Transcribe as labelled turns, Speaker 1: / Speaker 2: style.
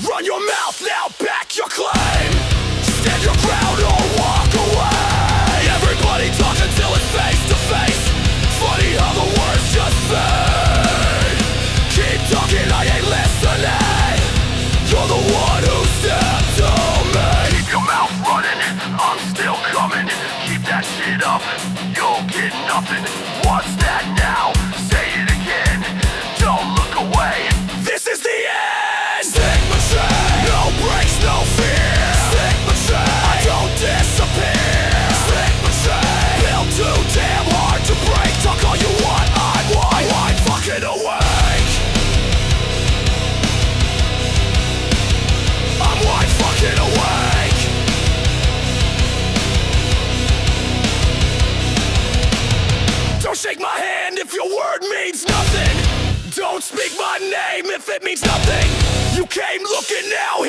Speaker 1: Run your mouth, now back your claim. Stand your ground or walk away. Everybody talks until it's face to face. Funny how the words just fade. Keep talking, I ain't listening. You're the one who stepped on me. Keep your mouth running, I'm still coming. Keep that shit up, you'll get nothing. What's that now? Say it again, don't look away. This is the end. Stigma chain, no breaks, no fear. Stigma chain, I don't disappear. Stigma chain, built too damn hard to break. Talk all you want, I'm wide fucking awake. I'm wide fucking awake. Don't shake my hand if your word means nothing. Don't speak my name if it means nothing. You came looking, now